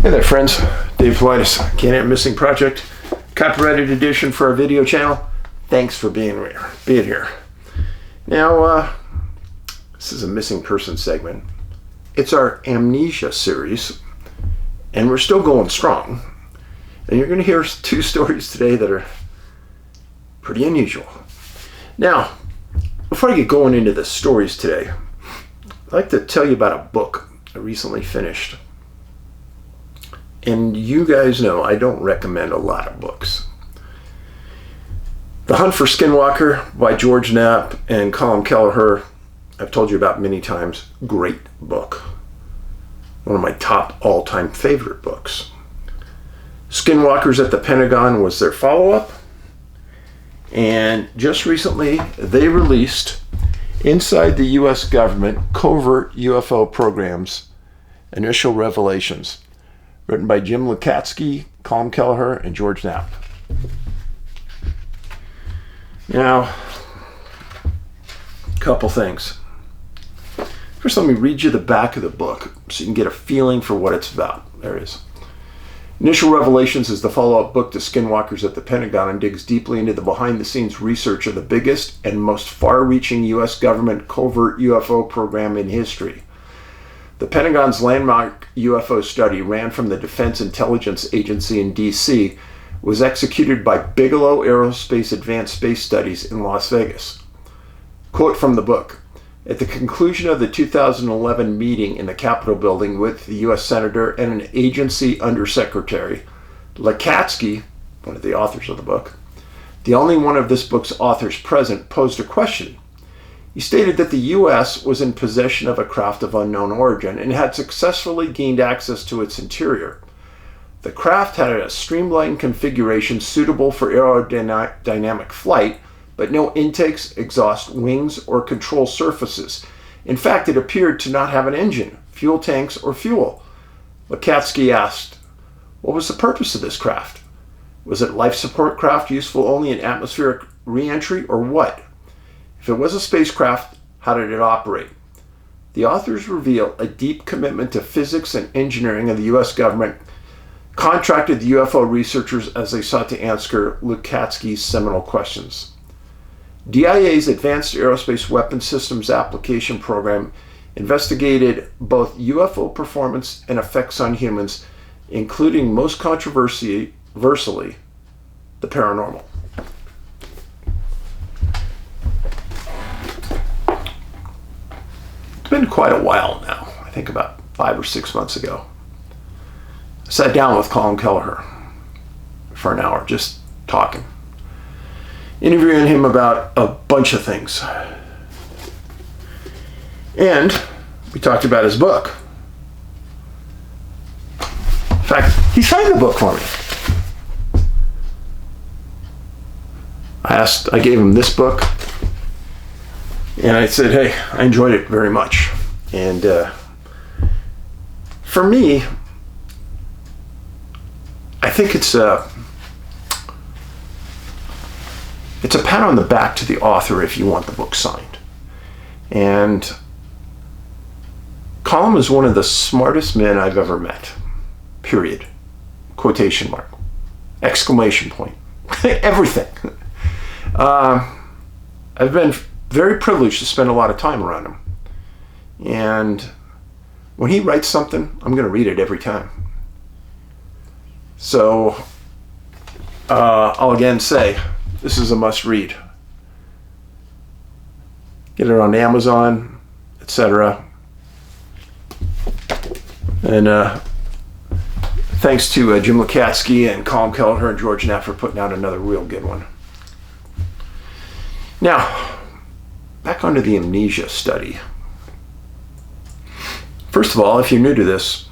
Hey there friends, Dave Paulides, CanAm Missing Project, copyrighted edition for our video channel. Thanks for being here. Now, this is a missing person segment. It's our Amnesia series, and we're still going strong. And you're going to hear two stories today that are pretty unusual. Now, before I get going into the stories today, I'd like to tell you about a book I recently finished. And you guys know I don't recommend a lot of books. The Hunt for Skinwalker by George Knapp and Colin Kelleher, I've told you about many times. Great book. One of my top all-time favorite books. Skinwalkers at the Pentagon was their follow-up. And just recently, they released Inside the U.S. Government Covert UFO Programs, Initial Revelations, written by Jim Lukatsky, Colin Kelleher, and George Knapp. Now, a couple things. First, let me read you the back of the book so you can get a feeling for what it's about. There it is. Initial Revelations is the follow-up book to Skinwalkers at the Pentagon and digs deeply into the behind-the-scenes research of the biggest and most far-reaching U.S. government covert UFO program in history. The Pentagon's landmark UFO study ran from the Defense Intelligence Agency in D.C., was executed by Bigelow Aerospace Advanced Space Studies in Las Vegas. Quote from the book: "At the conclusion of the 2011 meeting in the Capitol building with the U.S. Senator and an agency undersecretary, Lukatsky," one of the authors of the book, the only one of this book's authors present, posed a question. He stated that the U.S. was in possession of a craft of unknown origin and had successfully gained access to its interior. The craft had a streamlined configuration suitable for aerodynamic flight, but no intakes, exhaust, wings, or control surfaces. In fact, it appeared to not have an engine, fuel tanks, or fuel. Lukatsky asked, what was the purpose of this craft? Was it life support craft useful only in atmospheric re-entry, or what? If it was a spacecraft, how did it operate? The authors reveal a deep commitment to physics and engineering of the U.S. government contracted the UFO researchers as they sought to answer Lukatsky's seminal questions. DIA's Advanced Aerospace Weapons Systems Application Program investigated both UFO performance and effects on humans, including, most controversially, the paranormal. It's been quite a while now, I think about 5 or 6 months ago. I sat down with Colin Kelleher for an hour, just talking, interviewing him about a bunch of things. And we talked about his book. In fact, he signed the book for me. I gave him this book, and I said, hey, I enjoyed it very much. And for me, I think it's a pat on the back to the author if you want the book signed. And Colin is one of the smartest men I've ever met. Period. Quotation mark. Exclamation point. Everything. I've been very privileged to spend a lot of time around him. And when he writes something, I'm going to read it every time. So, I'll again say, this is a must-read. Get it on Amazon, etc. And thanks to Jim Lukatsky and Colin Kelleher and George Knapp for putting out another real good one. Now, back onto the Amnesia study. First of all, if you're new to this,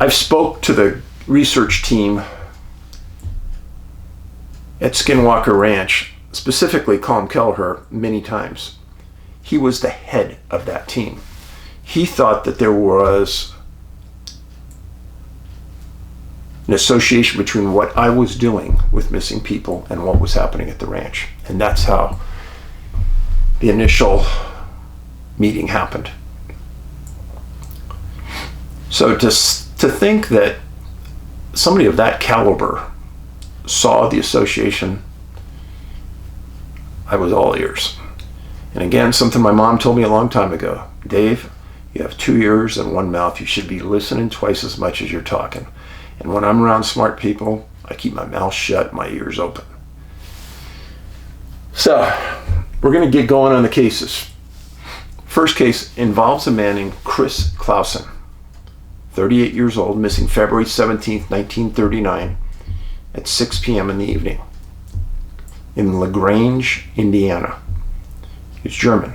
I've spoke to the research team at Skinwalker Ranch, specifically Colin Kelleher, many times. He was the head of that team. He thought that there was an association between what I was doing with missing people and what was happening at the ranch. And that's how the initial meeting happened. So to think that somebody of that caliber saw the association, I was all ears. And again, something my mom told me a long time ago: Dave, you have 2 ears and 1 mouth. You should be listening twice as much as you're talking. And when I'm around smart people, I keep my mouth shut, my ears open. So, we're going to get going on the cases. First case involves a man named Chris Clawson, 38 years old, missing February 17th, 1939 at 6 p.m. in the evening in LaGrange, Indiana. He's German.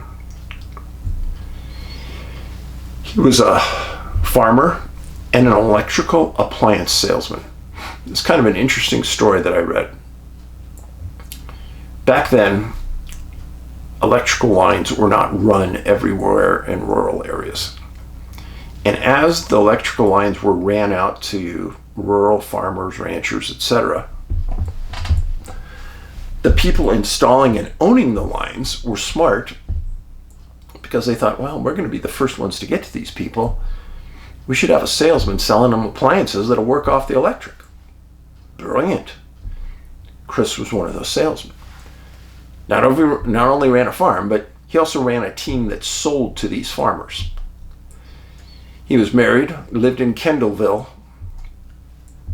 He was a farmer and an electrical appliance salesman. It's kind of an interesting story that I read. Back then, electrical lines were not run everywhere in rural areas. And as the electrical lines were ran out to rural farmers, ranchers, etc., the people installing and owning the lines were smart, because they thought, well, we're going to be the first ones to get to these people. We should have a salesman selling them appliances that'll work off the electric. Brilliant. Chris was one of those salesmen. Not only ran a farm, but he also ran a team that sold to these farmers. He was married, lived in Kendallville,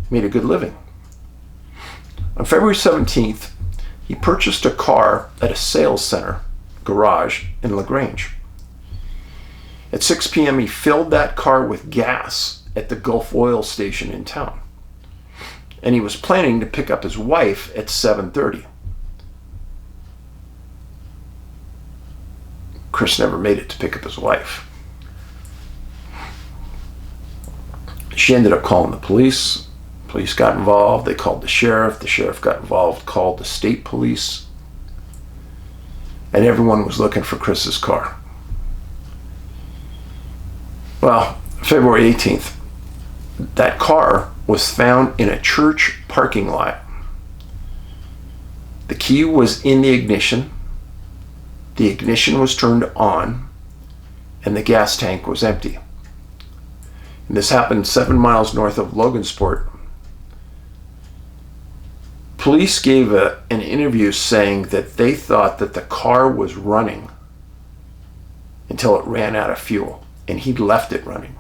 made a good living. On February 17th, he purchased a car at a sales center garage in LaGrange. At 6 p.m., he filled that car with gas at the Gulf Oil station in town. And he was planning to pick up his wife at 7:30. Chris never made it to pick up his wife. She ended up calling the police. Police got involved. They called the sheriff. The sheriff got involved, called the state police. And everyone was looking for Chris's car. Well, February 18th, that car was found in a church parking lot. The key was in the ignition. The ignition was turned on, and the gas tank was empty. And this happened 7 miles north of Logansport. Police gave an interview saying that they thought that the car was running until it ran out of fuel, and he'd left it running.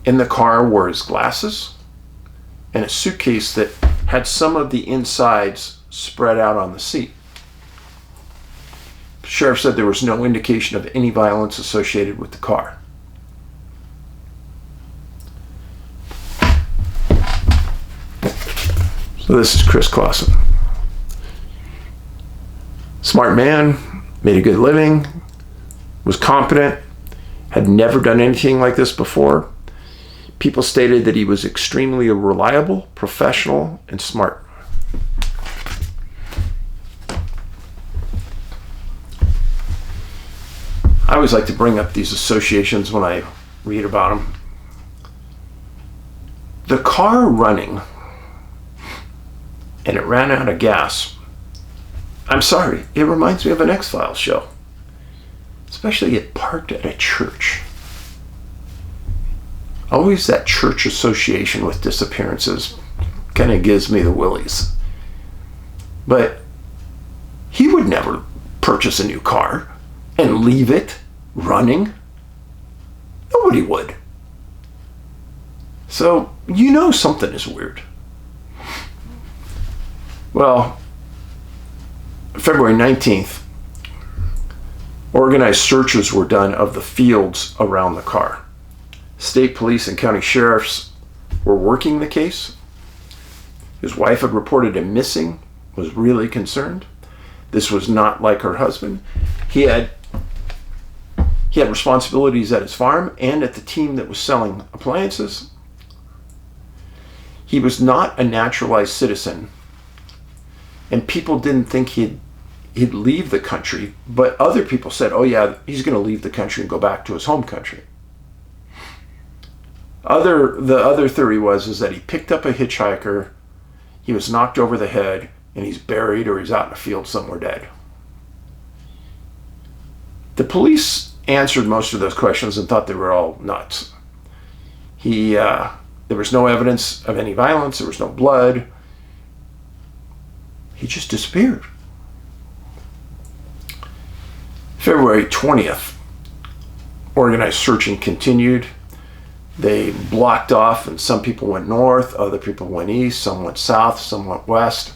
In the car were his glasses and a suitcase that had some of the insides spread out on the seat. The sheriff said there was no indication of any violence associated with the car. So this is Chris Clawson. Smart man, made a good living, was competent, had never done anything like this before. People stated that he was extremely reliable, professional, and smart. I always like to bring up these associations when I read about them. The car running and it ran out of gas. I'm sorry, it reminds me of an X-Files show. Especially it parked at a church. Always that church association with disappearances kind of gives me the willies. But he would never purchase a new car and leave it running. Nobody would. So, you know something is weird. Well, February 19th, organized searches were done of the fields around the car. State police and county sheriffs were working the case. His wife had reported him missing, was really concerned. This was not like her husband. He had responsibilities at his farm and at the team that was selling appliances. He was not a naturalized citizen, and people didn't think he'd leave the country, but other people said, oh yeah, he's going to leave the country and go back to his home country. The other theory was that he picked up a hitchhiker, he was knocked over the head, and he's buried or he's out in a field somewhere dead. The police answered most of those questions and thought they were all nuts. There was no evidence of any violence. There was no blood. He just disappeared. February 20th, organized searching continued. They blocked off, and some people went north, other people went east, some went south, some went west.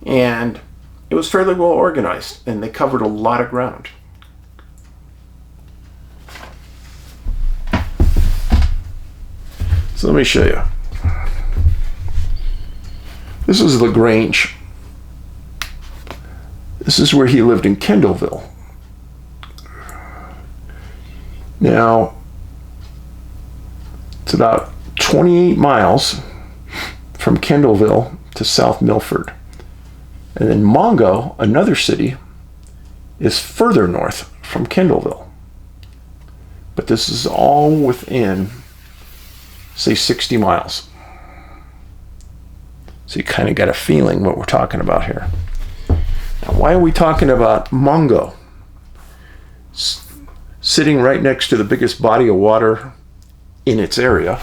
And it was fairly well organized, and they covered a lot of ground. So let me show you. This is LaGrange. This is where he lived in Kendallville. Now, it's about 28 miles from Kendallville to South Milford. And then Mongo, another city, is further north from Kendallville. But this is all within, say, 60 miles. So you kind of got a feeling what we're talking about here. Now, why are we talking about Mongo? Sitting right next to the biggest body of water in its area.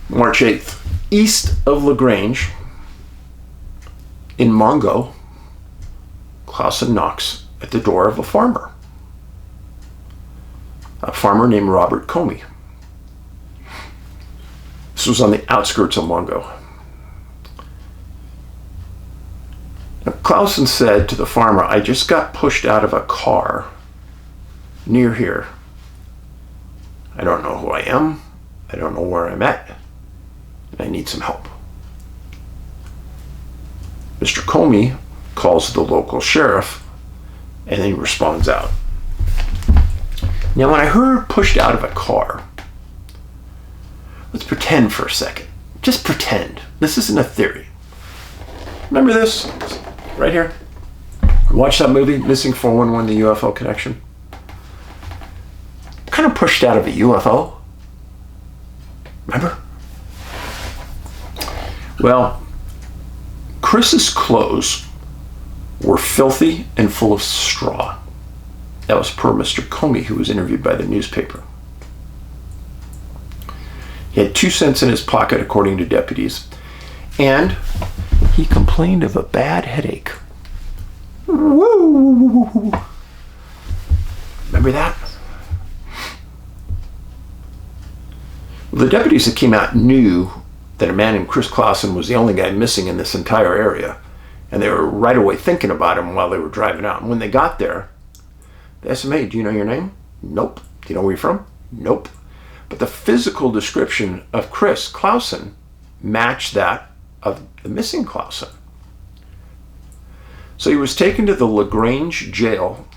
March 8th. East of LaGrange, in Mongo, Clausen knocks at the door of a farmer named Robert Comey. This was on the outskirts of Mongo. Now, Clausen said to the farmer, "I just got pushed out of a car near here. I don't know who I am. I don't know where I'm at. I need some help." Mr. Comey calls the local sheriff, and then he responds out. Now, when I heard pushed out of a car, let's pretend for a second. Just pretend. This isn't a theory. Remember this? Right here. Watch that movie, Missing 411, the UFO Connection. Kind of pushed out of a UFO. Remember? Well, Chris's clothes were filthy and full of straw. That was per Mr. Comey, who was interviewed by the newspaper. He had 2 cents in his pocket, according to deputies, and he complained of a bad headache. Woo! Remember that? Well, the deputies that came out knew that a man named Chris Clawson was the only guy missing in this entire area, and they were right away thinking about him while they were driving out. And when they got there, they asked him, "Hey, do you know your name?" "Nope." "Do you know where you're from?" "Nope." But the physical description of Chris Clawson matched that of the missing Clausen. So he was taken to the LaGrange jail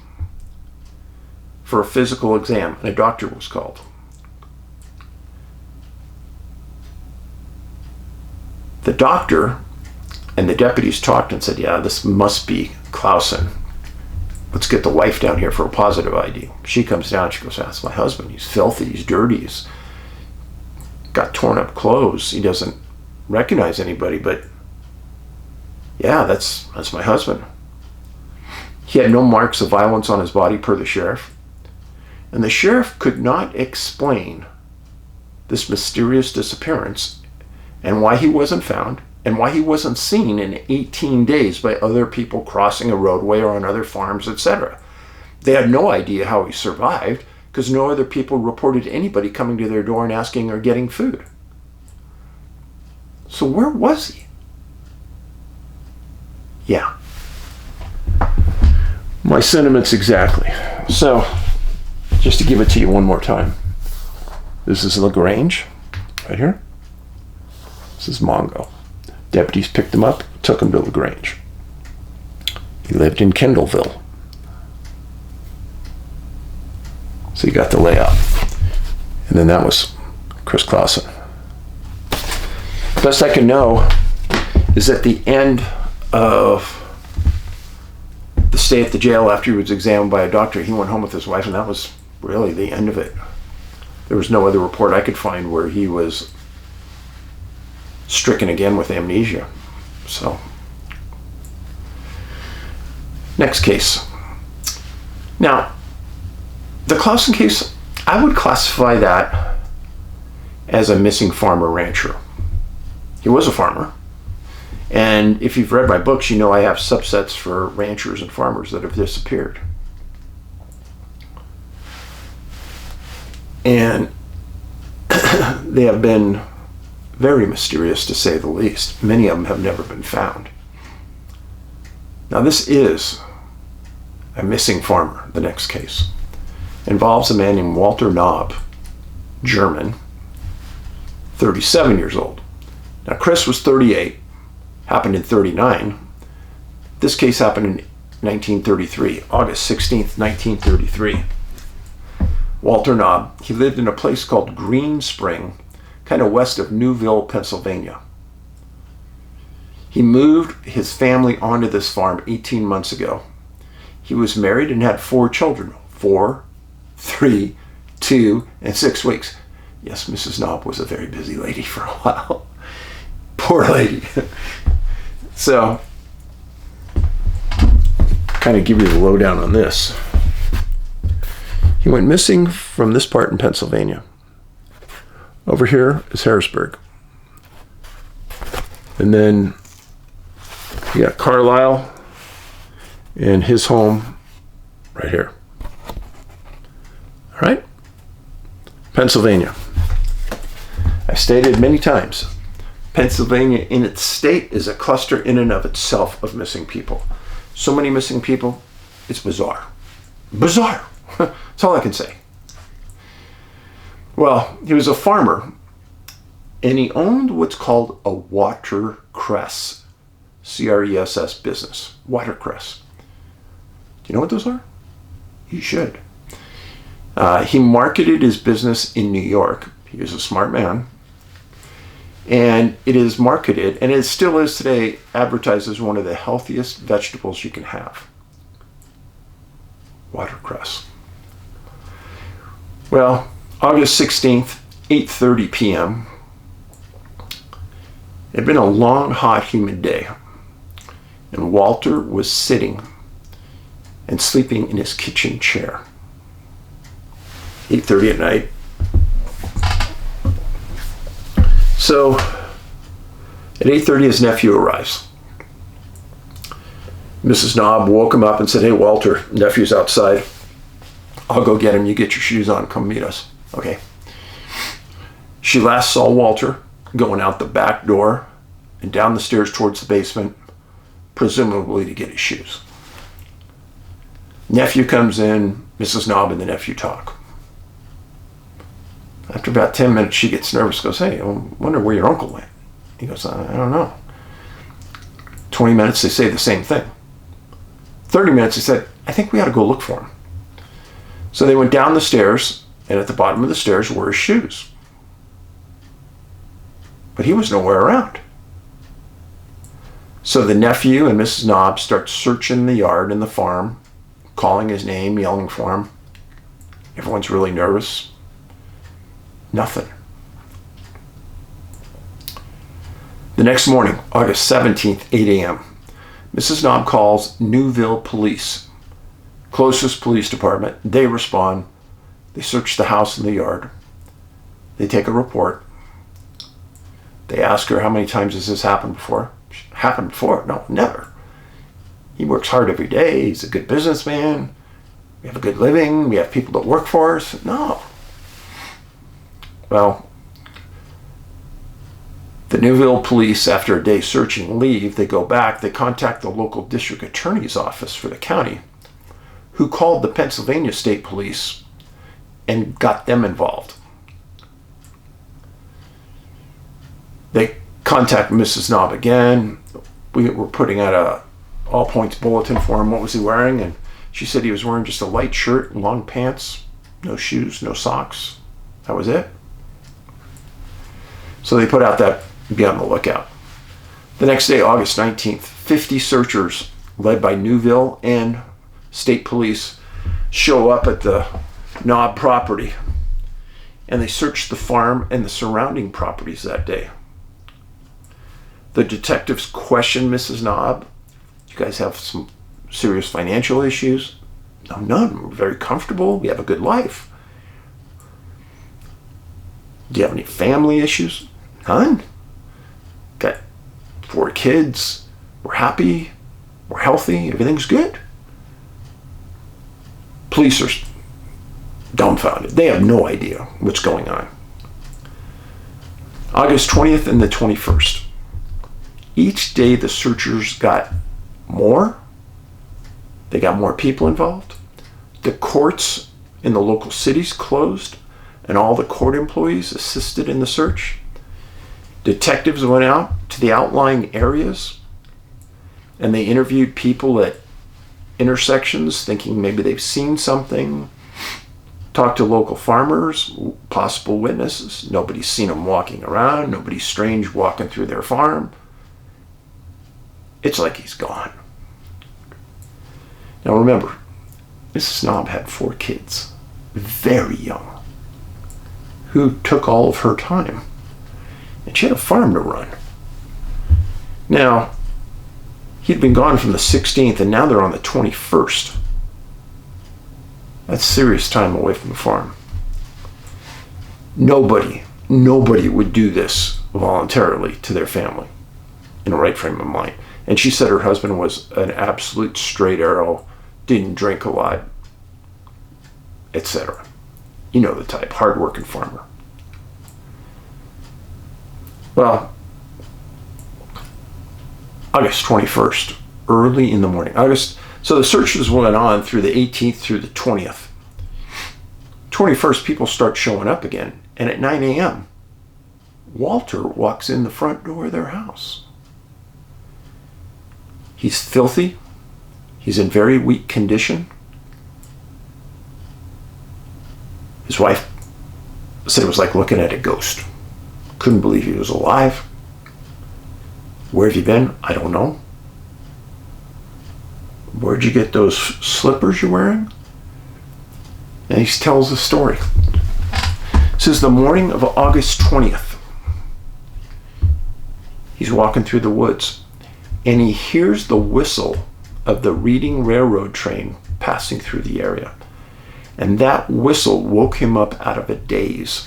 for a physical exam, and a doctor was called. The doctor and the deputies talked and said, "Yeah, this must be Clausen. Let's get the wife down here for a positive ID." She comes down, she goes, "That's my husband. He's filthy, he's dirty, he's got torn up clothes. He doesn't recognize anybody, but yeah, that's my husband." He had no marks of violence on his body, per the sheriff. And the sheriff could not explain this mysterious disappearance and why he wasn't found and why he wasn't seen in 18 days by other people crossing a roadway or on other farms, etc. They had no idea how he survived because no other people reported anybody coming to their door and asking or getting food. So where was he? Yeah. My sentiments exactly. So, just to give it to you one more time. This is LaGrange, right here. This is Mongo. Deputies picked him up, took him to LaGrange. He lived in Kendallville. So you got the layout. And then that was Chris Clawson. Best I can know is at the end of the stay at the jail after he was examined by a doctor, he went home with his wife, and that was really the end of it. There was no other report I could find where he was stricken again with amnesia. So, next case. Now, The Clausen case, I would classify that as a missing farmer rancher. He was a farmer. And if you've read my books, you know I have subsets for ranchers and farmers that have disappeared. And they have been very mysterious, to say the least. Many of them have never been found. Now this is a missing farmer, the next case. Involves a man named Walter Knaube, German, 37 years old. Now Chris was 38, happened in 39. This case happened in 1933, August 16th, 1933. Walter Knaube, he lived in a place called Green Spring, kind of west of Newville, Pennsylvania. He moved his family onto this farm 18 months ago. He was married and had 4 children, 4, 3, 2, and 6 weeks. Yes, Mrs. Knaube was a very busy lady for a while. Poor lady. So, kind of give you the lowdown on this. He went missing from this part in Pennsylvania. Over here is Harrisburg. And then you got Carlisle and his home right here. All right? Pennsylvania. I've stated many times, Pennsylvania in its state is a cluster in and of itself of missing people. So many missing people, it's bizarre. Bizarre. That's all I can say. Well, he was a farmer, and he owned what's called a watercress, C-R-E-S-S business, watercress. Do you know what those are? You should. He marketed his business in New York. He was a smart man. And it is marketed, and it still is today, advertised as one of the healthiest vegetables you can have. Watercress. Well, August 16th, 8:30 p.m. It had been a long, hot, humid day. And Walter was sitting and sleeping in his kitchen chair. 8:30 at night. So, at 8:30 his nephew arrives. Mrs. Knaube woke him up and said, "Hey Walter, nephew's outside. I'll go get him. You get your shoes on, come meet us." Okay. She last saw Walter going out the back door and down the stairs towards the basement, presumably to get his shoes. Nephew comes in, Mrs. Knaube and the nephew talk. After about 10 minutes, she gets nervous, goes, "Hey, I wonder where your uncle went." He goes, "I don't know." 20 minutes, they say the same thing. 30 minutes, they said, "I think we ought to go look for him." So they went down the stairs, and at the bottom of the stairs were his shoes. But he was nowhere around. So the nephew and Mrs. Knaube start searching the yard and the farm, calling his name, yelling for him. Everyone's really nervous. Nothing. The next morning, August 17th, 8 a.m., Mrs. Knaube calls Newville Police, closest police department. They respond. They search the house and the yard. They take a report. They ask her, "How many times has this happened before?" "Happened before? No, never. He works hard every day. He's a good businessman. We have a good living. We have people that work for us." No. Well, the Newville police, after a day searching, leave. They go back. They contact the local district attorney's office for the county, who called the Pennsylvania State Police and got them involved. They contact Mrs. Knaube again. We were putting out a all points bulletin for him. What was he wearing? And she said he was wearing just a light shirt and long pants, no shoes, no socks. That was it. So they put out that "be on the lookout." The next day, August 19th, 50 searchers led by Newville and state police show up at the Knaube property, and they searched the farm and the surrounding properties that day. The detectives questioned Mrs. Knaube. "You guys have some serious financial issues?" No, none. We're very comfortable. We have a good life. Do you have any family issues? None. Got 4 kids. We're happy. We're healthy. Everything's good. Police are dumbfounded. They have no idea what's going on. August 20th and the 21st. Each day the searchers got more. They got more people involved. The courts in the local cities closed, and all the court employees assisted in the search. Detectives went out to the outlying areas, and they interviewed people at intersections, thinking maybe they've seen something. Talked to local farmers, possible witnesses. Nobody's seen them walking around. Nobody's strange walking through their farm. It's like he's gone. Now remember, Mrs. Knaube had 4 kids, very young, who took all of her time. And she had a farm to run. Now, he'd been gone from the 16th, and now they're on the 21st. That's serious time away from the farm. Nobody would do this voluntarily to their family in a right frame of mind. And she said her husband was an absolute straight arrow, didn't drink a lot, etc. You know the type, hardworking farmer. Well, August 21st, early in the morning. So the searches went on through the 18th through the 20th. 21st, people start showing up again. And at 9 a.m., Walter walks in the front door of their house. He's filthy. He's in very weak condition. His wife said it was like looking at a ghost. Couldn't believe he was alive. Where have you been? I don't know. Where'd you get those slippers you're wearing? And he tells the story. It says the morning of August 20th, he's walking through the woods, and he hears the whistle of the Reading Railroad train passing through the area. And that whistle woke him up out of a daze.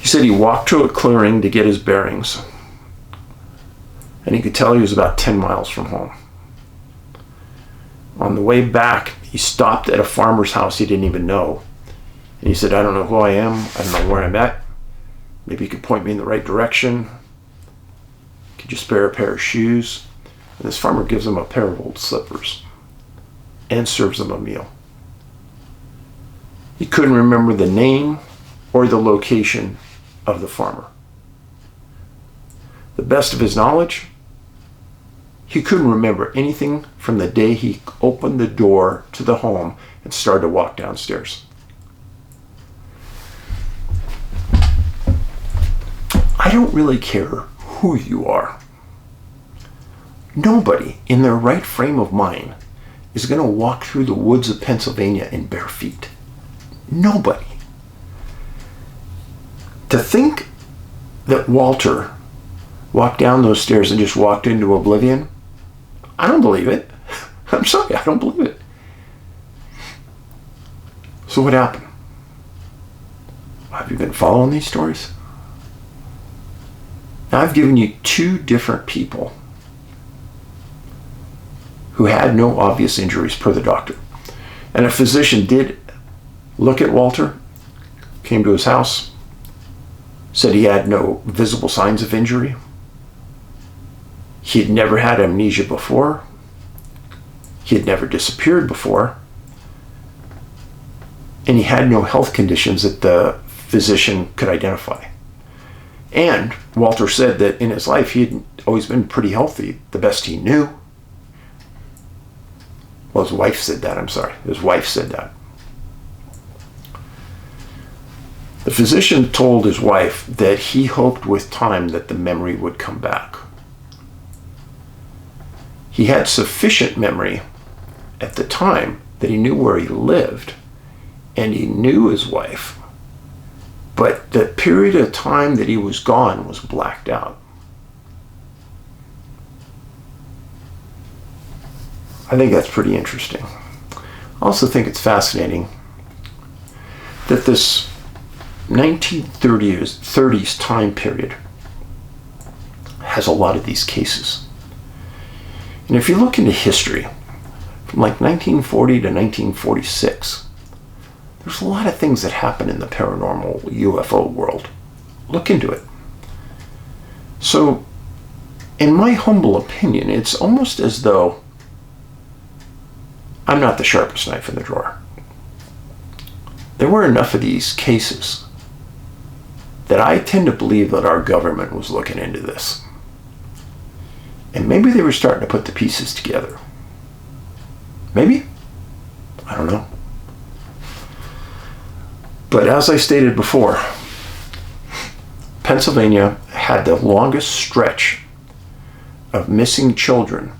He said he walked to a clearing to get his bearings, and he could tell he was about 10 miles from home. On the way back, he stopped at a farmer's house he didn't even know. And he said, I don't know who I am. I don't know where I'm at. Maybe you could point me in the right direction. Could you spare a pair of shoes? And this farmer gives him a pair of old slippers and serves him a meal. He couldn't remember the name or the location of the farmer. The best of his knowledge, he couldn't remember anything from the day he opened the door to the home and started to walk downstairs. I don't really care who you are. Nobody in their right frame of mind is going to walk through the woods of Pennsylvania in bare feet. Nobody. To think that Walter walked down those stairs and just walked into oblivion, I don't believe it. I'm sorry, I don't believe it. So what happened? Have you been following these stories? Now I've given you 2 different people who had no obvious injuries per the doctor. And a physician did look at Walter, came to his house, said he had no visible signs of injury. He had never had amnesia before. He had never disappeared before. And he had no health conditions that the physician could identify. And Walter said that in his life he had always been pretty healthy, the best he knew. Well, his wife said that, I'm sorry. His wife said that. The physician told his wife that he hoped with time that the memory would come back. He had sufficient memory at the time that he knew where he lived and he knew his wife, but the period of time that he was gone was blacked out. I think that's pretty interesting. I also think it's fascinating that this 1930s time period has a lot of these cases. And if you look into history, from like 1940 to 1946, there's a lot of things that happen in the paranormal UFO world. Look into it. So, in my humble opinion, it's almost as though I'm not the sharpest knife in the drawer. There were enough of these cases that I tend to believe that our government was looking into this. And maybe they were starting to put the pieces together. Maybe? I don't know. But as I stated before, Pennsylvania had the longest stretch of missing children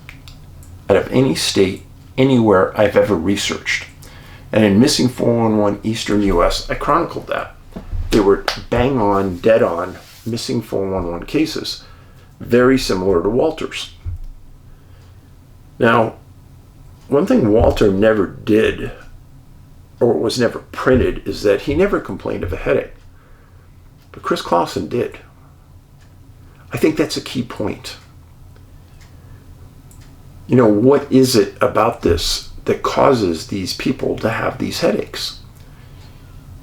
out of any state, anywhere I've ever researched. And in Missing 411 Eastern US, I chronicled that. They were bang on, dead on, missing 411 cases, very similar to Walter's. Now, one thing Walter never did, or was never printed, is that he never complained of a headache. But Chris Clawson did. I think that's a key point. You know, what is it about this that causes these people to have these headaches?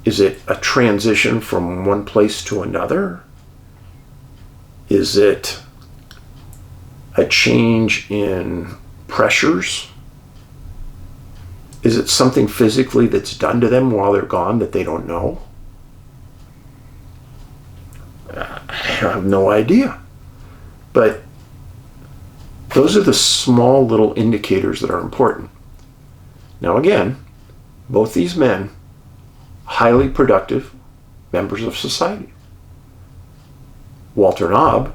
Is it a transition from one place to another? Is it a change in pressures? Is it something physically that's done to them while they're gone that they don't know? I have no idea. But those are the small little indicators that are important. Now again, both these men, highly productive members of society. Walter Knaube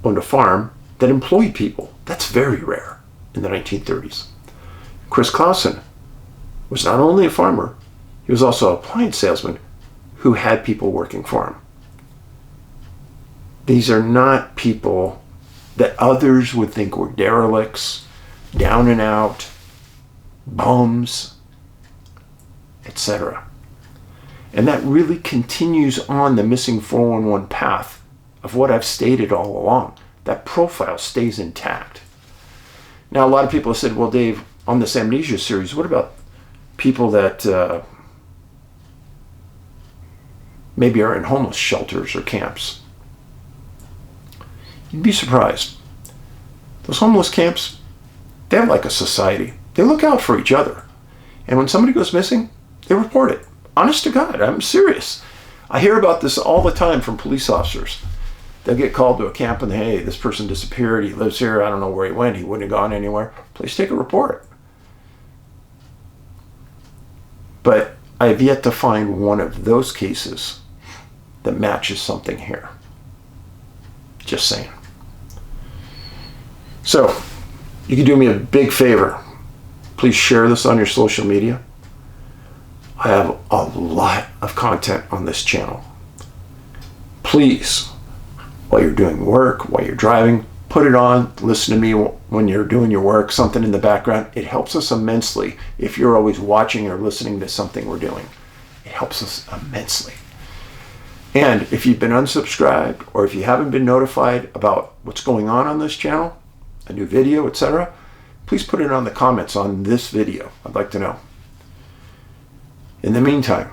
owned a farm that employed people. That's very rare in the 1930s. Chris Clawson was not only a farmer, he was also an appliance salesman who had people working for him. These are not people that others would think were derelicts, down and out, bums, etc. And that really continues on the Missing 411 path of what I've stated all along. That profile stays intact. Now, a lot of people have said, well, Dave, on this Amnesia series, what about people that maybe are in homeless shelters or camps? You'd be surprised. Those homeless camps, they have like a society. They look out for each other. And when somebody goes missing, they report it. Honest to God, I'm serious. I hear about this all the time from police officers. They'll get called to a camp and, hey, this person disappeared. He lives here. I don't know where he went. He wouldn't have gone anywhere. Please take a report. But I have yet to find one of those cases that matches something here. Just saying. So, you can do me a big favor. Please share this on your social media. I have a lot of content on this channel. Please, while you're doing work, while you're driving, put it on, listen to me when you're doing your work, something in the background. It helps us immensely if you're always watching or listening to something we're doing. It helps us immensely. And if you've been unsubscribed or if you haven't been notified about what's going on this channel, a new video, etc., please put it on the comments on this video. I'd like to know. In the meantime,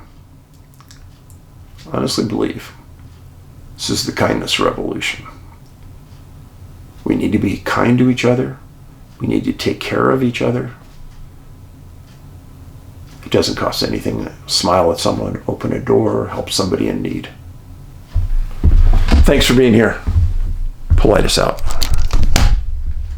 I honestly believe this is the kindness revolution. We need to be kind to each other. We need to take care of each other. It doesn't cost anything to smile at someone, open a door, help somebody in need. Thanks for being here. Paulides out.